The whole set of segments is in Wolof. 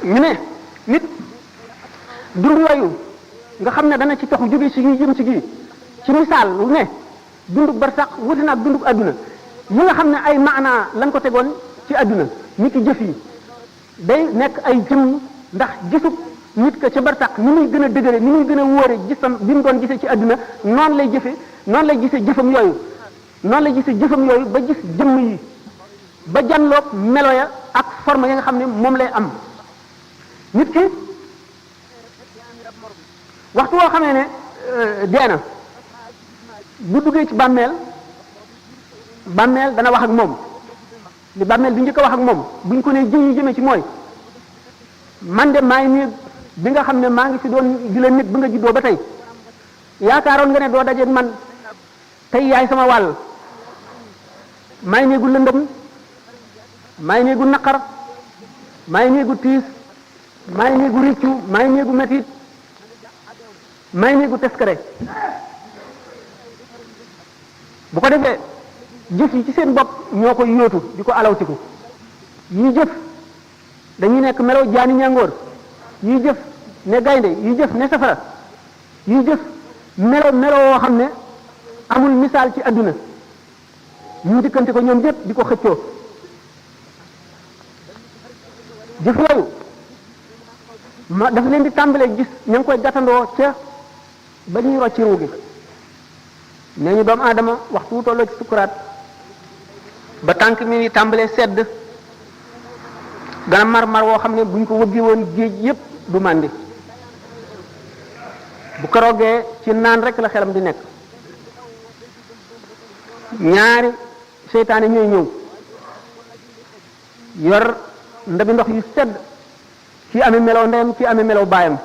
ñu ne nit dund yooyu nga xam ne dana ci toxu jóge ci gi jëm ci gi ci misaal lu ne dundug barsax wuti na ak dundug adduna yi nga xam ne ay maanaa lañ ko tegoon ci adduna nit ki jëf yi day nekk ay jëmm ndax gisub nit ka ca barsax ni muy gën a dëgëre ni muy gën a wóore gisam bi mu doon gisee ci adduna noonu lay jëfe noonu lay gisee jëfam yooyu noonu lay gisee jëfam yooyu ba gis jëmm yi ba janloog melo ya ak forme ya nga xam ne moom lay am nit ki waxtu woo xamee ne dee na bu duggee ci bàmmeel dana wax ak moom li bàmmeel bi njëkk a wax ak moom buñ ko nee jëm yi jëmee ci mooy man de maay nii bi nga xam ne maa ngi fi doon di la nit ba nga juddoo ba tey yaakaaroon nga ne doo dajeeg man tey yaay sama wàll maay néegu lëndëm maay néegu naqar maay néegu tiis maay néegu riccu maay néegu metit maay néegu teskare bu ko defee jëf yi ci seen bopp ñoo koy yóotu di ko alawtiku yi jëf dañuy nekk melaw jaani ñàngoor yi jëf ne gaynde yi jëf ne safara yi jëf melo woo xam ne amul misaal ci adduna ñu dikkante ko ñoom ñëpp di ko xëccoo jëf yooyu dafa leen di tàmbalee gis ña ngi koy gàttandoo ca ba ñuy rocci ruu gi nee ñu doomu aadama waxtu wu tolloo ci sukuraat ba tànk mi ngi tàmbalee sedd gana mar woo xam ne buñ ko wëggee woon géej yépp du màndi bu keroogee ci naan rek la xelam di nekk ñaari seytaane ñooy ñëw yor ndabi ndox yu sedd ci amee melow ndeyam ci amee melow baayam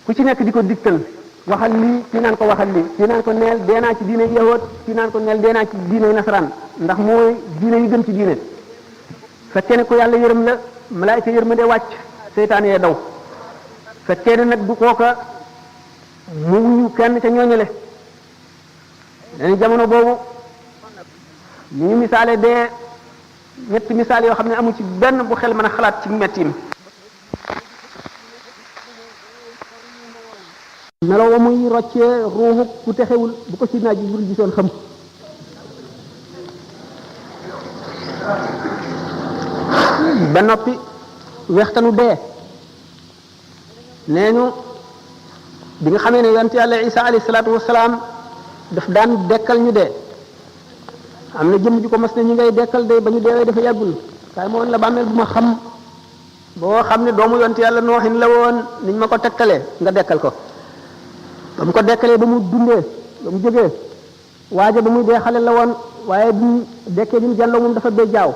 ku ci nekk di ko digtal waxal lii ci naan ko waxal lii ci naan ko neel dee naa ci diine yahood ci naan ko neel dee naa ci diine nasaraan ndax mooy diine yu gën ci diine fekkee ne ko yàlla yërëm la malaayika yërmande wàcc seytaane yee daw fekkee ne nag du kooka mu wuyu kenn ca ñooñale dañu jamono boobu ñu ngi misaale dee ñetti misaal yoo xam ne amu ci benn bu xel mën a xalaat ci mettim melo wa muy roccee ruuxu ku texewul bu ko si naaj bi gisoon xam ba noppi wextanu dee nee ñu bi nga xamee ne yonent yàlla Isa alayhi salaatu wasalaam daf daan dekkal ñu dee am na jëm ju ko mas ne ñi ngay dekkal de ba ñu deewee dafa yàggul kaay moo woon la bàmmeel bu ma xam boo xam ne doomu yonent yàlla nooxin la woon niñ ma ko tekkalee nga dekkal ko ba mu ko dekkalee ba mu dundee ba mu jógee waaja ba muy dee xale la woon waaye bi mu dekkee bi mu jàlloo moom dafa béjjaaw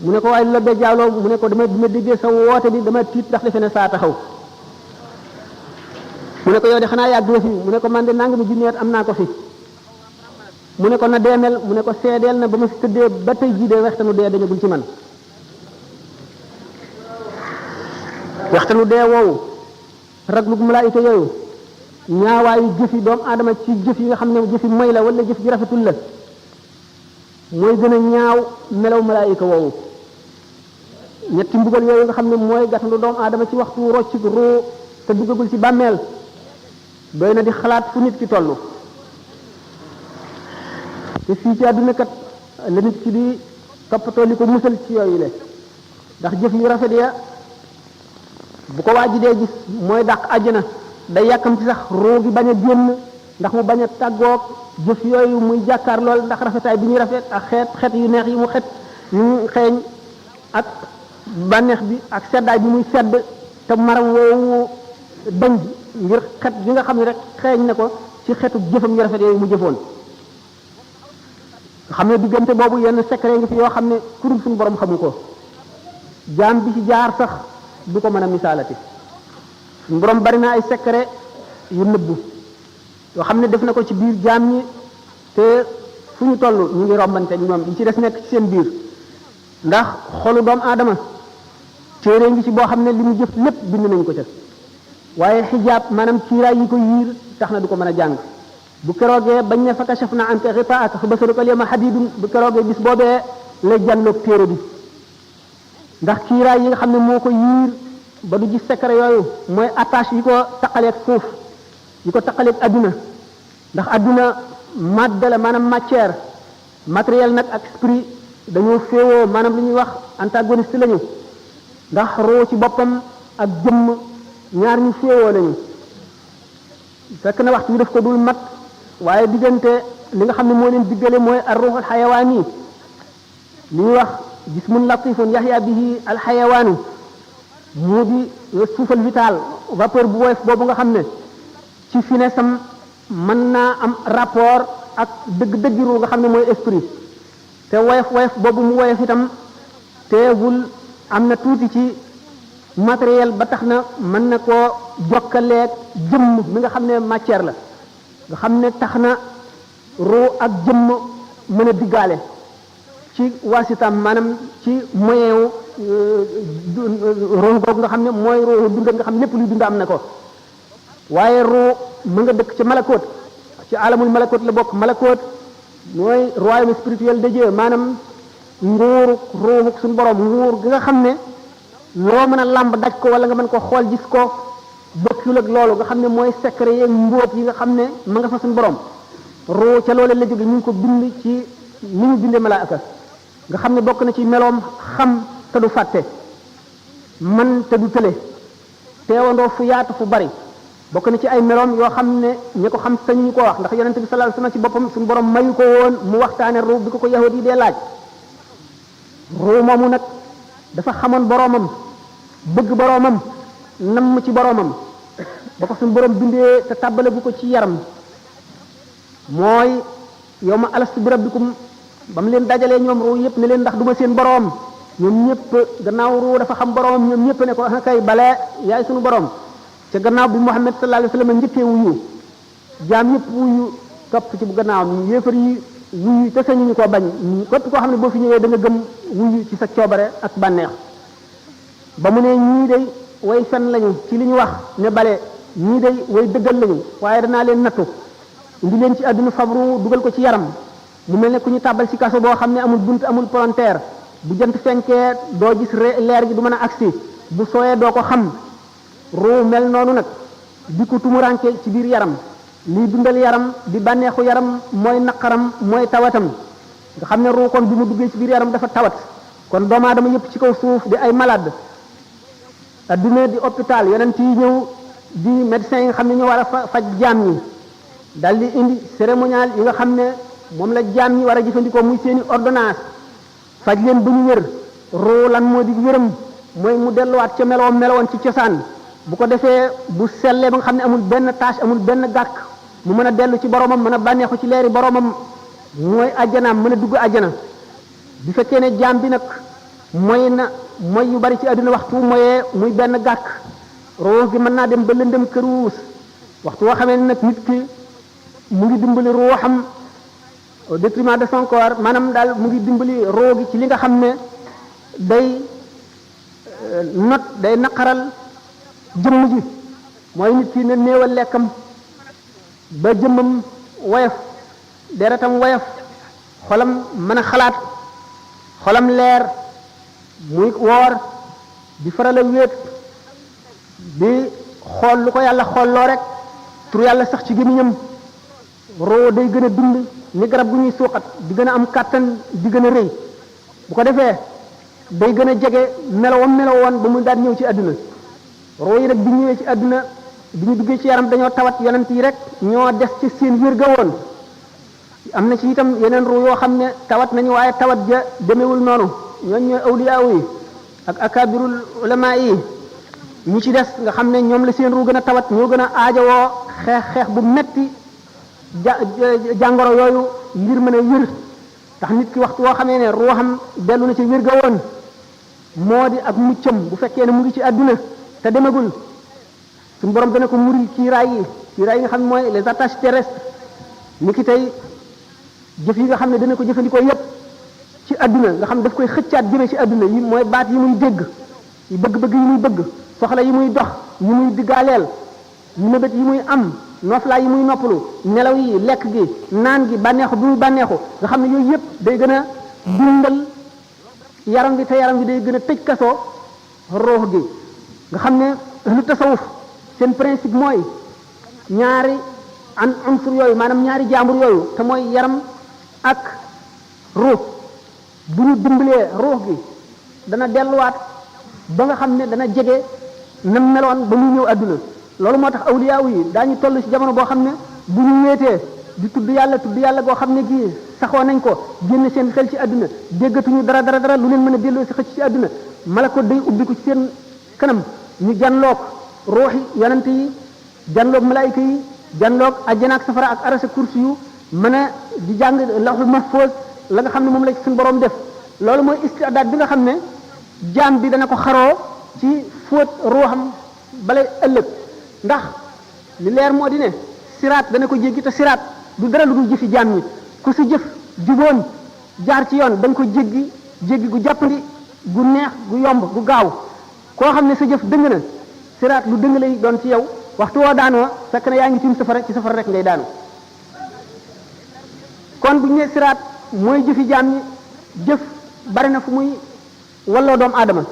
mu ne ko waaye lu la béjjaawloo mu ne ko dama déggee sa woote bi dama tiit ndax defe ne saa taxaw mu ne ko yow de xanaa yàgg nga fi mu ne ko man de nangami junni at am naa ko fi mu ne ko na deemel mu ne ko seedeel na ba ma fi tëddee ba tey jii de waxtanu dee dañagul ci man waxtanu dee woowu raglug malaayika yooyu ñaawaayu jëfi doomu aadama ci jëf yi nga xam ne jëfi moy la wala jëf ji rafetul la mooy gën a ñaaw melaw malaayika woowu ñetti mbugal yooyu nga xam ne mooy gàttandu doomu aadama ci waxtu rocc ruu te duggagul ci bàmmeel doy na di xalaat fu nit ki toll te fii ci àdduna kat la nit ki di toppatoo li ko musal ci yooyu le ndax jëf yu rafet ya bu ko waa ji dee gis mooy dàq àjjana day yàkkam ci sax ruu gi bañ a génn ndax mu bañ a tàggoog jëf yooyu muy jàkkaar lool ndax rafetaay bi ñuy rafet ak xeet yu neex yi mu yu mu xeeñ ak bànneex bi ak seddaay bi muy sedd te maram woowu bañ ngir xet bi nga xam ne rek xeeñ na ko ci xetu jëfam yu rafet yooyu mu jëfoon nga xam ne diggante boobu yenn secret ngi fi yoo xam ne kurul suñu borom xamu ko jaam bi ci jaar sax du ko mën a misaalati suñu borom bari na ay secret yu nëbbu yoo xam ne def na ko ci biir jaam ñi te fu ñu toll ñu ngi rombante ñoom li ci des nekk ci seen biir ndax xolu doomu aadama téere ngi ci boo xam ne li mu jëf lépp bind nañ ko ca waaye xijaab maanaam kiiraay yi ko yiir tax na du ko mën a jàng bu keroogee bañ ne fa kashafna anka ghitaa'aka fa basaruka al-yawma hadiidun bu keroogee bis boobee la jàlloog téere bi ndax kiiraay yi nga xam ne moo ko yiir ba du gis secret yooyu mooy attache yi ko taqaleeg suuf yi ko taqaleeg adduna ndax adduna madde la maanaam matière matériel nag ak esprit dañoo féewoo maanaam li ñuy wax antagoniste lañu ndax roo ci boppam ak jëmm ñaar ñu féewoo lañu fekk na waxtu bi daf ko dul mat waaye diggante li nga xam ne moo leen diggale mooy ar ruuxul xayawaan yi li ñuy wax jismun latifun yaxya bihi al xayawaanu mu di souffle vital vapeur bu woyof boobu nga xam ne ci finesse am mën naa am rapport ak dëgg-dëgg ru nga xam ne mooy esprit te woyof boobu mu woyof itam teewul am na tuuti ci matériel ba tax na mën na koo jokkaleeg jëmm mi nga xam ne matière la nga xam ne tax na ruu ak jëmm mën a diggaale ci waasitam maanaam ci moyen wu ruu googu nga xam ne mooy ruu dund nga xam lépp luy dund am na ko waaye ruu mu nga dëkk ci malakoot ci alamul malakoot la bokk malakoot mooy royaume spirituel de Dieu maanaam nguuru ruuxu suñu borom nguur gi nga xam ne loo mën a làmb daj ko wala nga mën ko xool gis ko bokkul ak loolu nga xam ne mooy secret yeeg mbóot yi nga xam ne ma nga fa suñu borom ruu ca loole la jóge ñu ngi ko bind ci ni ñu bindee malaaka nga xam ne bokk na ci meloom xam te du fàtte man te du tële teewandoo fu yaatu fu bari bokk na ci ay meloom yoo xam ne ñi ko xam sañu ñu ko wax ndax yonente bi sallallahu alayhi wasallam ci boppam suñu borom mayu ko woon mu waxtaane ruu bi ko yahud yi dee laaj ruu moomu nag dafa xamoon boroomam bëgg boroomam namm ci boroomam ba ko suñu borom bindee te tàbbale bu ko ci yaram mooy yow ma alastu bi rabbikum ba mu leen dajalee ñoom ruu yëpp ne leen ndax duma seen boroom ñoom ñëpp gannaaw ruu dafa xam boroomam ñoom ñëpp ne ko kay bale yaay suñu boroom ca gannaaw bi Muhammad sallallahu alayhi wasallam njëkkee wuyu jaam yëpp wuyu topp ci bu gannaawam yéefar yi wuyu te sañu ñu ko bañ képp koo xam ne boo fi ñëwee da nga gëm wuyu ci sa coobare ak bànneex ba mu ne ñii day way fen lañu ci li ñu wax ne bale ñii day way dëggal lañu waaye danaa leen nattu indi leen ci àdduna fabru dugal ko ci yaram mu mel ne ku ñu tàbbal ci kaso boo xam ne amul bunt amul palanteer bu jant fenkee doo gis leer gi du mën a agsi bu sooyee doo ko xam ruu mel noonu nag di ko tumuranke ci biir yaram lii dundal yaram di bànneexu yaram mooy naqaram mooy tawatam nga xam ne ruu kon bi mu duggee ci biir yaram dafa tawat kon doomu aadama yëpp ci kaw suuf di ay malade adduna di hôpital yonent yi ñëw di médecins yi nga xam ne ñoo war a faj jaam ñi dal di indi cérémonial yi nga xam ne moom la jaam ñi war a jëfandikoo muy seeni ordonnance faj leen ba ñu wér ruu lan moo di wéram mooy mu delluwaat ca meloon ci cosaan bu ko defee bu sellee ba nga xam ne amul benn tâche amul benn gàkk mu mën a dellu ci boromam mën a bànneexu ci leeri boromam mooy ajjanaam mën a dugg ajjana bu fekkee ne jaam bi nag mooy yu bari ci àdduna waxtu moyee muy benn gàkk ruux gi mën naa dem ba lëndëm këruus waxtu woo xamee nag nit ki mu ngi dimbali ruuxam au détriment de son corps maanaam daal mu ngi dimbali ruux gi ci li nga xam ne day naqaral jëmm ji mooy nit ki ne néewal lekkam ba jëmmam woyof deretam woyof xolam mën a xalaat xolam leer muy woor di faral a wéet di xool lu ko yàlla xoolloo rek tur yàlla sax ci gémmiñam roo day gën a dund ni garab gu ñuy suuxat di gën a am kàttan di gën a rëy bu ko defee day gën a jege melowoon ba mu daan ñëw ci àdduna roo yi rek bi ñëwee ci àdduna bi ñu duggee ci yaram dañoo tawat yonent yi rek ñoo des ci seen wér ga woon am na ci itam yeneen ruu yoo xam ne tawat nañu waaye tawat ja demewul noonu ñooñ ñooy awliya yi ak akabirul ulama yi ñi ci des nga xam ne ñoom la seen ruu gën a tawat ñoo gën a aajowoo xeex bu metti jàngoro yooyu ngir mën a wér tax nit ki waxtu woo xamee ne ruuxam dellu na ci wér ga woon moo di ak muccam bu fekkee ne mu ngi ci àdduna te demagul suñu borom dana ko muril kiiraay yi nga xam ne mooy les attaches terrestres ni ki tey jëf yi nga xam ne dana ko jëfandikoo yépp ci àdduna nga xam daf koy xëccaat jëme ci àdduna yi mooy baat yi muy dégg yi bëgg-bëgg yi muy bëgg soxla yi muy dox yi muy diggaaleel yi mébét yi muy am noflaay yi muy noppalu nelaw yi lekk gi naan gi bànneexu bi muy bànneexu nga xam ne yooyu yépp day gën a dundal yaram bi te yaram bi day gën a tëj kasoo ruux gi nga xam ne lu tasawuf seen principe mooy ñaari unsur yooyu maanaam ñaari jaambur yooyu te mooy yaram ak ruux bu ñu dimbalee ruux gi dana delluwaat ba nga xam ne dana jege na meloon ba muy ñëw àdduna loolu moo tax awliyaaw yi daañu toll ci jamono boo xam ne bu ñu wéetee di tudd yàlla goo xam ne gii saxoo nañ ko génn seen xel ci àdduna déggatuñu dara lu leen mën a delloo si xëcc ci àdduna malako day ubbiku ci seen kanam ñu janloog ruuxi yonante yi janloog malaayika yi janloog ajjana ak safara ak arasa kursi yu mën a di jàng lawhul mahfuz la nga xam ne moom la ci suñu borom def loolu mooy istidaad bi nga xam ne jaam bi dana ko xaroo ci fóot ruuxam balay ëllëg ndax li leer moo di ne siraat dana ko jéggi te siraat du dara lu dul jëfi jaam ñi ku sa jëf juboon jaar ci yoon da nga ko jéggi gu jàppandi gu neex gu yomb gu gaaw koo xam ne sa jëf dëng na siraat lu dëng lay doon ci yow waxtu woo daanoo fekk na yaa ngi tiim safara ci safara rek ngay daanu kon bu ñu nee siraat mooy jëfi jaam ñi jëf bari na fu muy walloo doomu aadama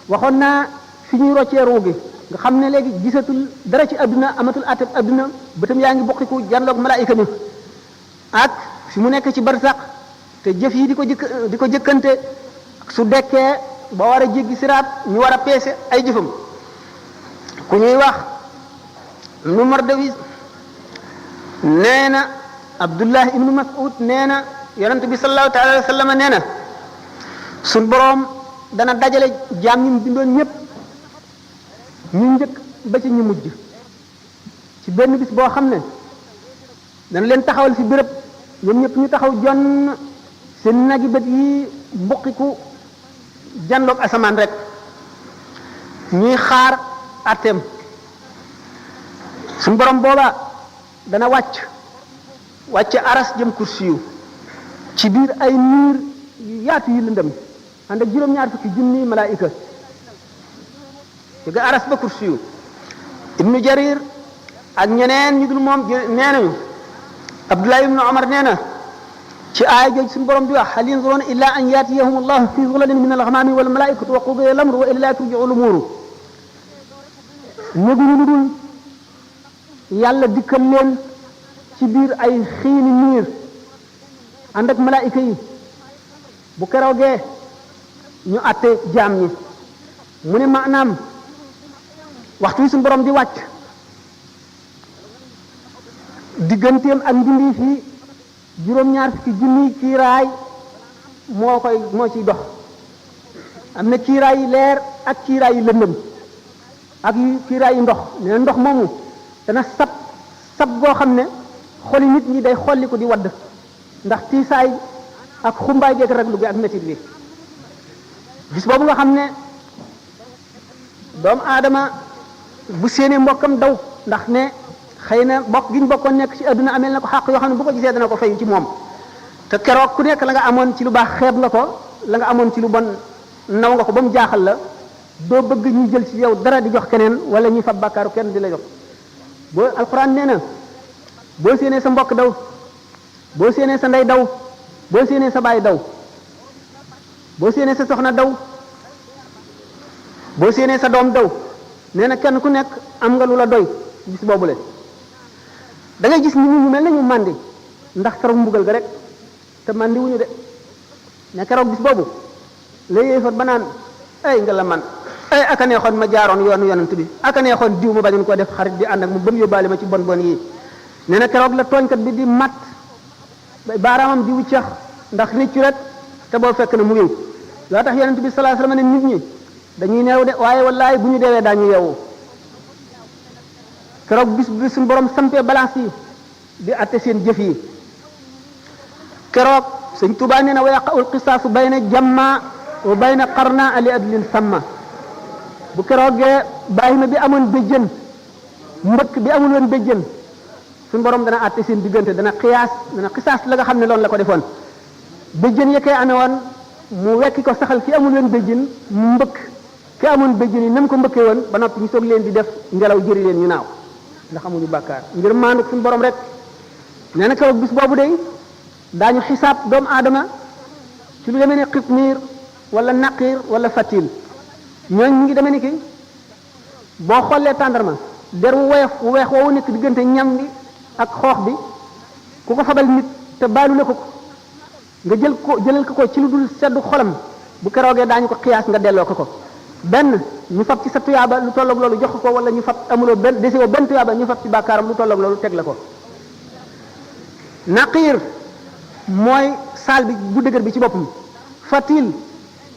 waxoon naa fi ñuy roccee ruu gi nga xam ne léegi gisatul dara ci adduna amatul atab adduna bëtam yaa ngi bokkiku janloog malaayika mi ak fi mu nekk ci barsax te jëf yi di ko jëkkante su dekkee ba war a jéggi siraat ñu war a peese ay jëfam ku ñuy wax ibnu Mardawis nee na Abdullah ibnu Mas'ud nee na yonent bi sallallahu taala alayhi wa sallam nee na suñ boroom dana dajale jaam ñi mu bindoon ñëpp ñu njëkk ba ci ñu mujj ci benn bis boo xam ne dana leen taxawal fi béréb ñoom ñëpp ñu taxaw jonn seen nagi bët yi buqiku janloog asamaan rek ñuy xaar atteem suñu borom booba dana wàcc aras jëm kursiyu ci biir ay niir yu yaatu yu lëndëm ànd ak juróom-ñaar fukki junni malaayika jóge aras ba kursiyu ibnu jarir ak ñeneen ñu dul moom nee nañu abdullah ibnu omar nee na ci aaya jooju suñu borom bi wax hal yanzuruna illa an yatiyahum allahu fi zulalin min alghamami wal malaikatu wa qudiya al-amru wa ila turji'u al-umuru ñëguñu lu dul yàlla dikkal leen ci biir ay xiini niir ànd ak malaayika yi bu keroogee ñu àtte jaam ñi mu ne maanaam waxtu wi suñu borom di wàcc digganteem ak mbindi fi juróom-ñaar fukki junniy kiiraay moo ciy dox am na kiiraay yi leer ak kiiraay yi lëndëm ak kiiraay yi ndox nee na ndox moomu dana sab goo xam ne xoli nit ñi day xolli ko di wadd ndax tiisaay ak xumbaay geeg raglu gi ak métit bi bis boobu nga xam ne doomu aadama bu séenee mbokkam daw ndax ne xëy na bokk gi ñu bokkoon nekk ci adduna amel na ko xàq yoo xam ne bu ko gisee dana ko fay ci moom te keroog ku nekk la nga amoon ci lu baax xeeb nga ko la nga amoon ci lu bon naw nga ko ba mu jaaxal la doo bëgg ñuy jël ci yow dara di jox keneen wala ñuy fab bàkkaaru kenn di la jox boo alxuraan nee na boo séenee sa mbokk daw boo séenee sa ndey daw boo séenee sa baay daw boo séenee sa soxna daw boo séenee sa doom daw nee na kenn ku nekk am nga lu la doy bis boobule da ngay gis nit ñi ñu mel ne ñu màndi ndax keroog mbugal ga rek te màndi wuñu de ne keroog bis boobu la yéefar ba naan ay nga la man ay aka neexoon ma jaaroon yoonu yonent bi aka neexoon diw ma bañoon koo def xarit di ànd ak mu ba mu yóbbaale ma ci bon bon yi nee na keroog la tooñkat bi di mat baaraamam di wuccax ndax réccu rek te boo fekk na mu ngiw loo tax yonent bi sallallahu alayhi wasallam ne nit ñi dañuy neew de waaye wallaay bu ñu deewee daañu yeewu keroog bis bi suñu borom sampee balance yi di atte seen jëf yi keroog sëñ Tuubaa nee na wa yaqa'ul qisaasu bayna jamma wa bayna qarna ali adlin samma bu keroogee bàyyima bi amoon béjjën mbëkk bi amul woon béjjën suñu borom dana atte seen diggante dana xisaas la nga xam ne loolu la ko defoon béjjën ya koy amee woon mu wekki ko saxal ki amul woon béjjën mbëkk ki amoon béjjën yi nam ko mbëkkee woon ba noppi ñu soog leen di def ngelaw jëri leen ñu naaw ndax amuñu bàkkaar ngir maandu suñu borom rek nee na keroog bis boobu day daañu xisaab doomu aadama ci lu demee ne xitmiir wala naqir wala fatil ñooñ ñu ngi demee ni ki boo xoolee tàndarma der wu woyof wu weex woowu nekk diggante ñam bi ak xoox bi ku ko fabal nit te baalu la ko nga jëlal ko ci lu dul seddu xolam bu keroogee daañu ko xiyaas nga delloo ko benn ñu fab ci sa tuyaaba lu tolloog loolu jox ko wala ñu fab amuloo benn desewoo benn tuyaaba ñu fab ci bàkkaaram lu tolloog loolu teg la ko naqiir mooy saal bi bu dëgër bi ci boppam fatil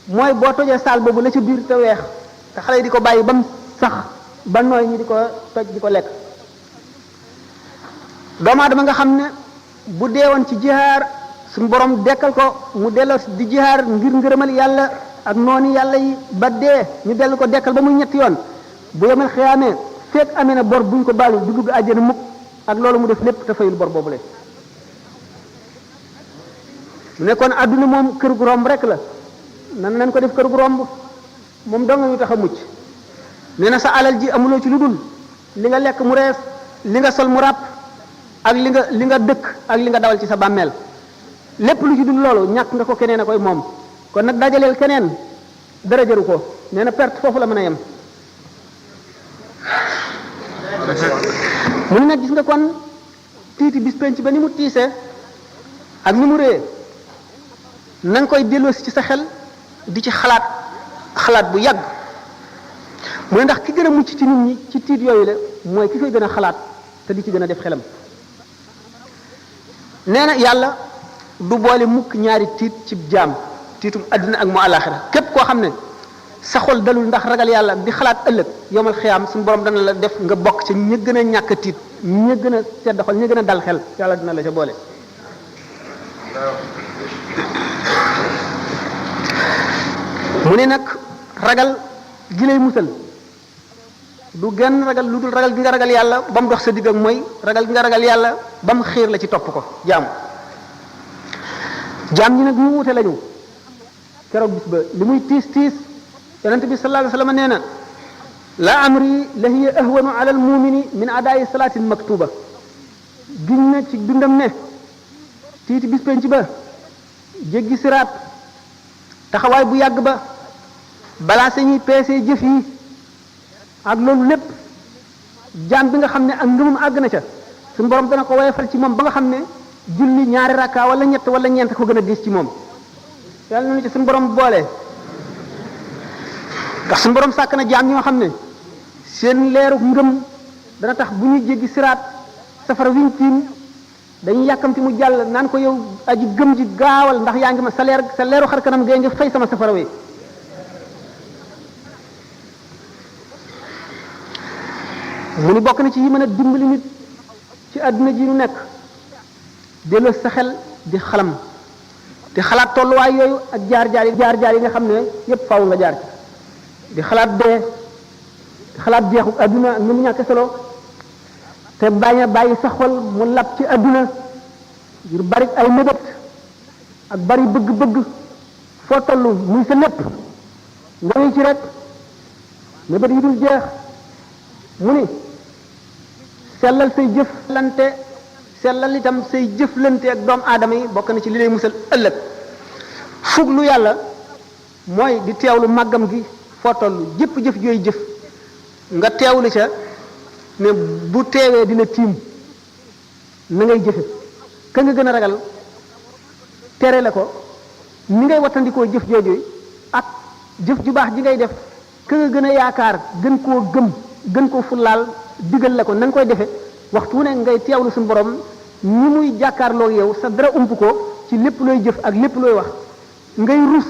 mooy boo tojee saal boobu la ci biir te weex te xale yi di ko bàyyi ba mu sax ba nooy ñi di ko toj di ko lekk doomu aadama nga xam ne bu deewoon ci jihaar suñu borom dekkal ko mu delloo di jihaar ngir ngërëmal yàlla ak noonu yàlla yi ba dee ñu dellu ko dekkal ba muy ñetti yoon bu yemal xiyaamee fekk amee na bor buñ ko baalu du dugg àjjana mukk ak loolu mu def lépp te fayul bor boobule mu nekkoon àdduna moom kër gu romb rek la nan ko def kër gu romb moom dong ñu tax a mucc nee na sa alal ji amuloo ci lu dul li nga lekk mu rees li nga sol mu ràpp ak li nga dëkk ak li nga dawal ci sa bàmmeel lépp lu ci dul loolu ñàkk nga ko keneen a koy moom kon nag dajaleel keneen dara jëru ko nee na perte foofu la mën a yem mu ne nag gis nga kon tiiti bis penc ba ni mu tiisee ak ni mu réyee na nga koy delloosi ci sa xel di ci xalaat bu yàgg mu ne ndax ki gën a mucc ci nit ñi ci tiit yooyu la mooy ki koy gën a xalaat te di ci gën a def xelam nee na yàlla du boole mukk ñaari tiit ci jaam tiitum àddina ak mu àllaaxira képp koo xam ne sa xol dalul ndax ragal yàlla di xalaat ëllëg yomal xiyaam suñu borom dana la def nga bokk ci ña gën a ñàkk tiit ña gën a sedd xol ña gën a dal xel yàlla dina la ca boole mu ne nag ragal gi lay musal du genn ragal lu dul ragal gi nga ragal yàlla ba mu dox sa digg ak mooy ragal gi nga ragal yàlla ba mu xiir la ci topp ko jaam ñi nag ñu wute lañu keroog bis ba li muy tiis tiis yonente bi sallallahu alayhi wasallam nee na la amri la hiya ahwanu ala al mumini min adaayi salaatin maktuba giñ na ci dundam ne tiiti bis penc ba jéggi siraat taxawaay bu yàgg ba balaa sañuy peesee jëf yi ak loolu lépp jaam bi nga xam ne ak ngëmam àgg na ca suñu borom dana ko woyofal ci moom ba nga xam ne julli ñaari rakka wala ñett wala ñeent ko gën a diis ci moom yàlla nañu ci suñu borom boole ndax suñu borom sàkk na jaam ñoo xam ne seen leeru ngëm dana tax bu ñuy jéggi siraat safara wiñ tiim dañuy yàkkamti mu jàll naan ko yow aji gëm ji gaawal ndax yaa ngi ma sa leeru xar kanam gee ngi fay sama safara wi mu ni bokk na ci yi mën a dimbali nit ci àdduna ji nu nekk delloo sa xel di xalam di xalaat tolluwaay yooyu ak jaar-jaar yi nga xam ne yépp faaw nga jaar ci di xalaat dee di xalaat jeexu àdduna ak ni mu ñàkk solo te bañ a bàyyi sa xol mu lab ci àdduna ngir bari ay mébét ak bari bëgg-bëgg foo toll muy sa lépp nga ngi ci rek mébét yi dul jeex mu ni sellal say jëflante sellal itam say jëflante ak doomu aadama yi bokk na ci li lay musal ëllëg fuglu yàlla mooy di teewlu màggam gi foo toll jëpp jëf jooy jëf nga teewlu ca ne bu teewee dina tiim na ngay jëfe ka nga gën a ragal tere la ko ni ngay wattandikoo jëf jooju ak jëf ju baax ji ngay def ka nga gën a yaakaar gën koo gëm gën koo fullaal digal la ko na nga koy defe waxtu wu ne ngay teewlu suñu borom ñi muy jàkkaarloo yow sa dara ump ko ci lépp looy jëf ak lépp looy wax ngay rus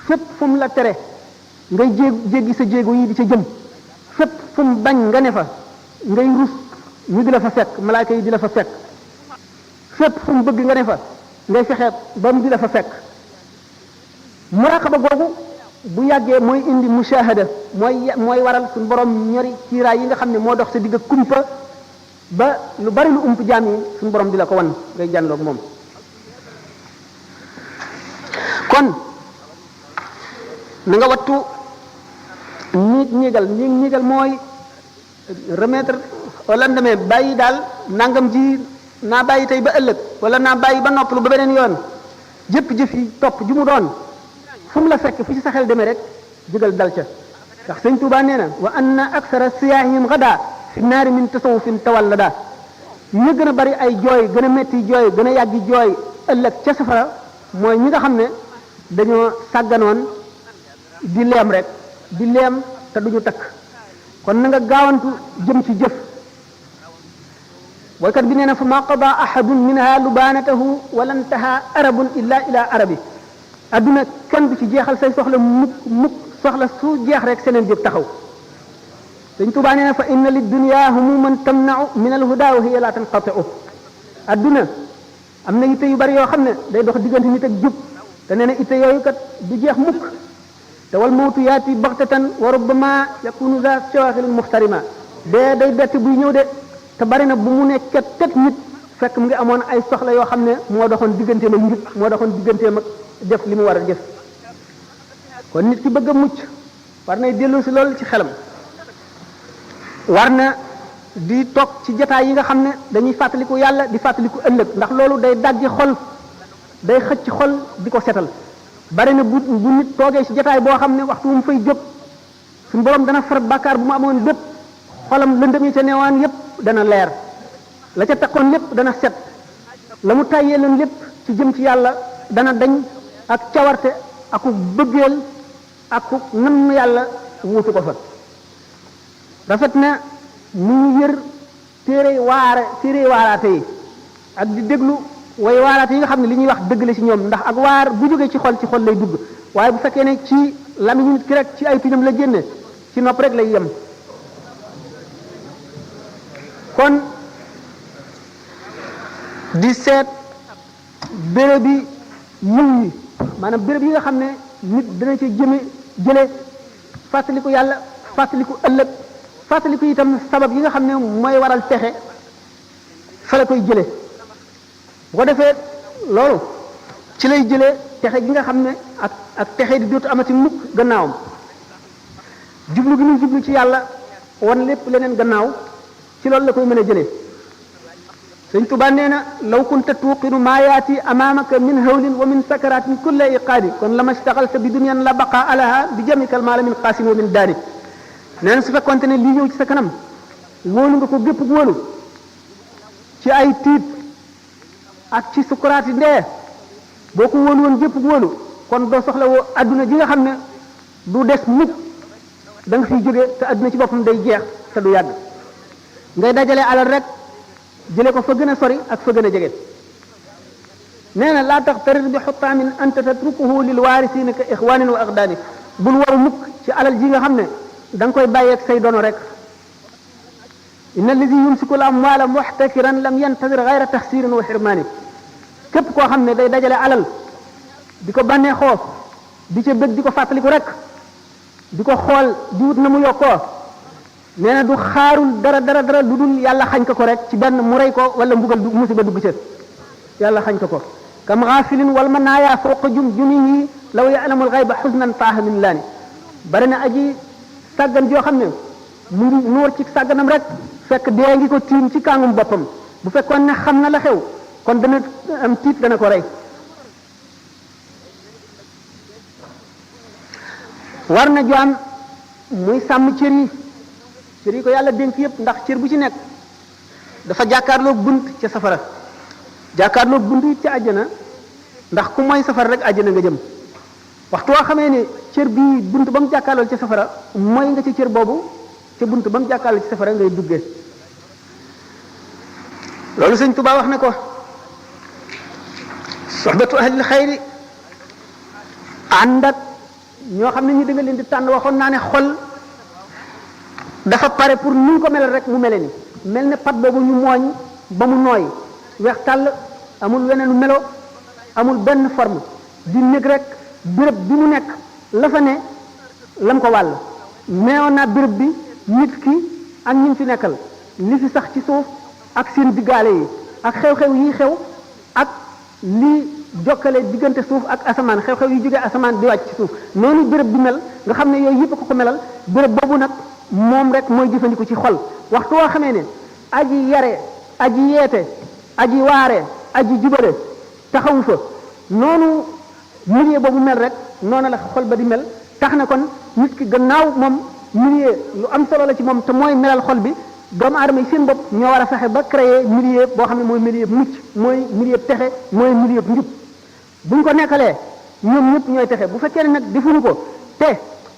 fépp fu mu la tere ngay jéggi sa jéego yi di ca jëm fépp fu mu bañ nga ne fa ngay rus ñu di la fa fekk malaaka yi di la fa fekk fépp fu mu bëgg nga ne fa ngay fexe ba mu di la fa fekk muraqaba googu bu yàggee mooy indi mushahada mooy waral suñu borom ñori kiiraay yi nga xam ne moo dox sa digg kumpa ba lu bari lu ump jaam yi suñu borom di la ko wan ngay jànloog moom kon na nga wattu ñiigal mooy remettre au lendemain bàyyi daal nangam ji naa bàyyi tey ba ëllëg wala naa bàyyi ba noppalu ba beneen yoon jëpp jëf yi topp ju mu doon fu mu la fekk fu ci sa xel demee rek jógal dal ca ndax sëñ Tuubaa nee na wa anna aksara siyaahihim gada fi naari min tasawufin tawallada ñu gën a bari ay jooy gën a metti jooy gën a yàggi jooy ëllëg ca safara mooy ñi nga xam ne dañoo sàgganoon di leem rek di leem te duñu takk kon na nga gaawantu jëm ci jëf boykat bi nee na fa ma qada ahadun minha lubanatahu wala ntaha arabun illa ila arabi adduna kenn du ci jeexal say soxla mukk soxla su jeex rek seneen jóg taxaw Sëñ Tuubaa nee na fa inna lid dunya humuman tamna'u min al huda wa hiya la tanqati'u adduna am na itte yu bari yoo xam ne day dox diggante nit ak jub te nee na itte yooyu kat du jeex mukk te wal mawtu yaati baxtatan wa rubbama yakunu za shawaxilin muxtarima dee day bett buy ñëw de te bari na bu mu nekk tet nit fekk mu ngi amoon ay soxla yoo xam ne moo doxoon digganteem ak njub moo doxoon digganteem ak def li mu war a def kon nit ki bëgg a mucc war nay dellu si loolu ci xelam war na di toog ci jataay yi nga xam ne dañuy fàttaliku yàlla di fàttaliku ëllëg ndax loolu day dajji xol day xëcc xol di ko setal bari na bu nit toogee ci jataay boo xam ne waxtu mu fay jóg suñu borom dana far bàkkaar bu mu amoon bépp xolam lëndëm yi ca neewaan yépp dana leer la ca takkoon lépp dana set la mu tàyyee leen lépp ci jëm ci yàlla dana dañ ak cawarte aku bëggeel aku nam yàlla wuutu ko fa rafet na mu ñu yër téere waaraate yi ak di déglu way waaraate yi nga xam ne li ñuy wax dëgg la ci ñoom ndax ak waar bu jógee ci xol lay dugg waaye bu fekkee ne ci lamiñu nit ki rek ci ay tuñam la génne ci nopp rek lay yem kon di seet béréb bi yiw yi maanaam béréb yi nga xam ne nit dana ci jële fàttaliku yàlla fàttaliku ëllëg fàttaliku itam sabab yi nga xam ne mooy waral texe fa la koy jële bu ko defee loolu ci lay jëlee texe gi nga xam ne ak texe di dootu amati mukk gannaawam jublu gi muy jublu ci yàlla wan lépp leneen gannaaw ci loolu la koy mën a jëlee Sëñ Tuubaa nee na law kunta tuuqinu maa yaati amaamaka min hawlin wa min sakaratin kulla iqaadi kon lama staxalta bi dunyan la baqa alaha bi jamikal maala min qaasin wa min daani nee na su fekkonte ne lii ñëw ci sa kanam wóolu nga ko gépp wóolu ci ay tiit ak ci sukuraati ndee boo ko wóolu woon gépp wóolu kon doo soxla woo adduna ji nga xam ne du des mukk da nga fiy jóge te adduna ci boppam day jeex te du yàgg ngay dajale alal rek jële ko fa gën a sori ak fa gën a jege nee na laa taxtarir bi xuttaamin anta tatrukuhu lil waarisiina ka ixwaanin wa aqdaani bul waru mukk ci alal ji nga xam ne da nga koy bàyyeeg say dono rek inna alladi yumsiku al amwaala muxtakiran lam yantadir gayra taxsirin wa xirmaani képp koo xam ne day dajale alal di ko bànnee xoof di ca bëgg di ko fàttaliku rek di ko xool di wut na mu yokkoo nee na du xaarul dara lu dul yàlla xañ ko rek ci benn mu rey ko wala mbugal du musiba dugg ca yàlla xañ ko kam xaafilin wal manaaya fawqa junihi law ya'lamul ghayba xusnan faaha min laani bari na aji sàggan joo xam ne mu ngi nuur ci sàgganam rek fekk dee ngi ko tiim ci kàngum boppam bu fekkoon ne xam na la xew kon dana am tiit dana ko rey war na jaam muy sàmm cër yi ko yàlla dénk yëpp ndax cër bu ci nekk dafa jàkkaarloog bunt ca safara jàkkaarloog bunt it ca àjjana ndax ku mooy safara rek àjjana nga jëm waxtu woo xamee ne cër bii bunt ba mu jàkkaarloo ca safara mooy nga ci cër boobu ca bunt ba mu jàkkaarloo ci safara ngay duggee loolu Sëñ Tuubaa wax na ko soxbatu ahlil xayri ànd ak ñoo xam ne ñi da nga leen di tànn waxoon naa ne xol dafa pare pour ni ñu ko melal rek mu mele ni mel ne pat boobu ñu mooñ ba mu nooy weex tàll amul weneen melo amul benn forme di nekk rek béréb bi mu nekk la fa ne lam ko wàll neewoon naa béréb bi nit ki ak ñi fi nekkal li fi sax ci suuf ak seen diggaale yi ak xew-xew yi xew ak li jokkale diggante suuf ak asamaan xew-xew yi jógee asamaan di wàcc ci suuf noonu béréb bi mel nga xam ne yooyu yëpp ko melal béréb boobu nag moom rek mooy jëfandiku ci xol waxtu woo xamee ne aji yare aji yeete aji waare aji jubale taxawu fa noonu milieu boobu mel rek noonu la xol ba di mel tax na kon nit ki gannaaw moom milieu lu am solo la ci moom te mooy melal xol bi doomu aadama yi seen bopp ñoo war a fexe ba créer milieu boo xam ne mooy milieu mucc mooy milieu texe mooy milieu njub buñ ko nekkalee ñoom ñëpp ñooy texe bu fekkee ne nag defuñu ko te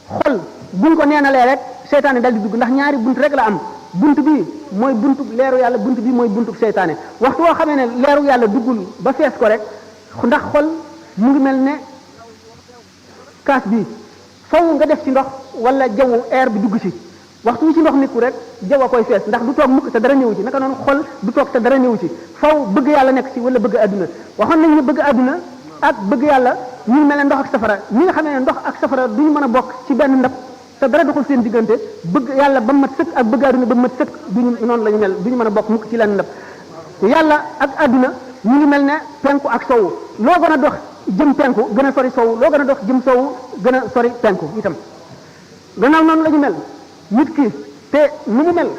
xol buñ ko neenalee rek seytaane dal di dugg ndax ñaari bunt rek la am bunt bi mooy buntu leeru yàlla bunt bi mooy buntu seytaane waxtu woo xamee ne leeru yàlla duggul ba fees ko rek ndax xol mu ngi mel ne kaas bi faw nga def ci ndox wala jaww air bi dugg ci waxtu wi ci ndox nekku rek jaww a koy fees ndax du toog mukk te dara néewu ci naka noonu xol du toog te dara néewu ci faw bëgg yàlla nekk ci wala bëgg adduna waxoon nañ ne bëgg adduna ak bëgg yàlla ñu ngi mel ne ndox ak safara ñi nga xamee ne ndox ak safara duñu mën a bokk ci benn ndab te dara doxul seen diggante bëgg yàlla ba mat sëkk ak bëgg adduna ba mat sëkk duñu noonu la ñu mel duñu mën a bokk mukk ci lenn ndab yàlla ak adduna ñu ngi mel ne penku ak sowu loo gën a dox jëm penku gën a sori sowu loo gën a dox jëm sowu gën a sori penku itam gannaaw noonu la ñu mel nit ki te nu mu mel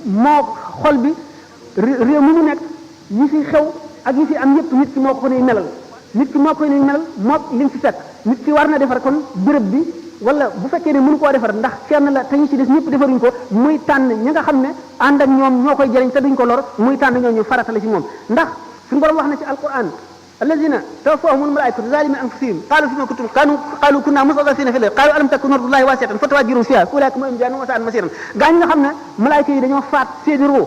moo xol bi réew mi mu nekk yi fi xew ak yi fi am yépp nit ki moo ko nuy melal nit ki moo koy nuy melal moo li mu fi fekk nit ki war na defar kon béréb bi wala bu fekkee ne mënu koo defar ndax kenn la te ñu ci des ñëpp defaruñ ko muy tànn ñi nga xam ne ànd ak ñoom ñoo koy jëriñ te duñ ko lor muy tànn ñoo ñu farata la ci moom ndax suñu borom wax na ci alquran alladina tawaffahumul malaikatu zalimi anfusihim qalu fima kuntum qalu kunna mustadafina fil qalu alam takun ardullahi wasi'atan fatahajjaru fiha ulaika ma'ahum jahannam wa sa'at masiran gaa ñi nga xam ne malaayika yi dañoo faat seeni ruu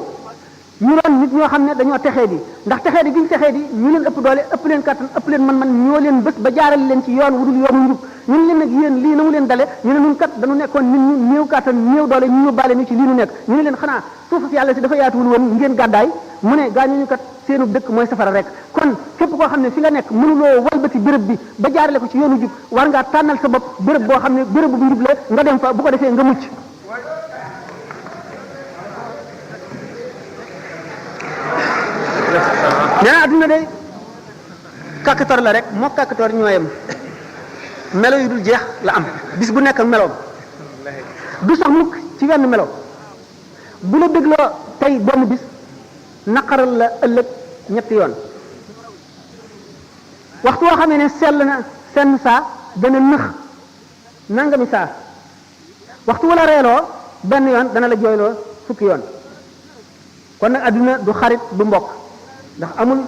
ñu doon nit ñoo xam ne dañoo texee di ndax texee di gi ñu texee di ñu leen ëpp doole ëpp leen kattan ëpp leen man-man ñoo leen bés ba jaarale leen ci yoon wudul yoonu njub ñun leen nag yéen lii na mu leen dale ñu ne ñun kat dañu nekkoon nit ñu néew kattan néew doole ñu yóbbaale ñu ci lii nu nekk ñu ne leen xanaa suuf si yàlla si dafa yaatuwul woon ngeen gàddaay mu ne gaañu ñu kat seenu dëkk mooy safara rek kon képp koo xam ne fi nga nekk mënuloo walbati béréb bi ba jaarale ko ci yoonu jub war ngaa tànnal sa bopp béréb boo xam ne béréb bu njub la nga dem fa bu ko defee nga mucc nee na adduna de kàkkator la rek moo kàkkator ñooyam melo yu dul jeex la am bis bu nekk meloom du sax mukk ci wenn melo bu la dégloo tey benn bis naqaral la ëllëg ñetti yoon waxtu woo xamee ne sell na senn saa dana nëx nangami saa waxtu wala reeloo benn yoon dana la jooyloo fukki yoon kon nag adduna du xarit du mbokk ndax amul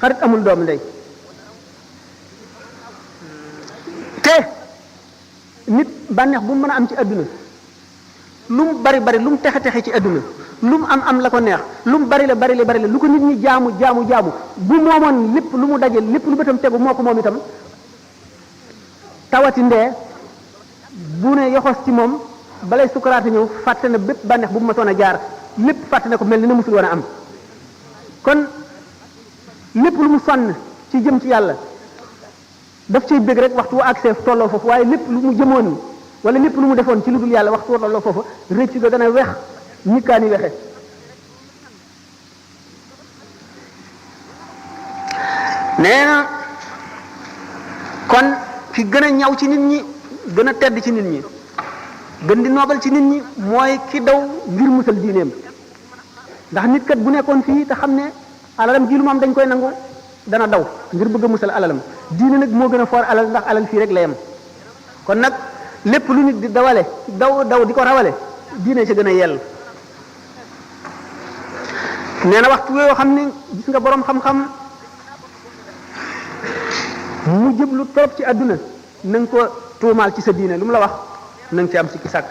xarit amul doomu ndey te nit bànneex bu mu mën a am ci adduna lu mu bari bari lu mu texe texe ci adduna lu mu am la ko neex lu mu bari la lu ko nit ñi jaamu bu moomoon lépp lu mu daje lépp lu bëtam tegu moo ko moom itam tawati ndee bu ne yoxos ci moom balay sukaraate ñëw fàtte na bépp bànneex bu mu masoon a jaar lépp fàtte na ko mel ni na musul woon a am kon lépp lu mu sonn ci jëm ci yàlla daf cay bëgg rek waxtu wu accès tolloo foofu waaye lépp lu mu jëmoon wala lépp lu mu defoon ci lu dul yàlla waxtu wu tolloo foofu rëcc ga dana wex ñikkaani wexe nee na kon ki gën a ñaw ci nit ñi gën a tedd ci nit ñi gën di noobal ci nit ñi mooy ki daw ngir musal diineem ndax nit kat bu nekkoon fii te xam ne alalam ji lu mu am dañ koy nangu dana daw ngir bëgg a musal alalam diine nag moo gën a foor alal ndax alal fii rek la yem kon nag lépp lu nit di dawale daw di ko rawale diine ci gën a yell nee na waxtu yoo xam ne gis nga boroom xam-xam mu jëblu trop ci àdduna na nga ko tuumaal ci sa diine lu mu la wax na nga ci am sikki sàkk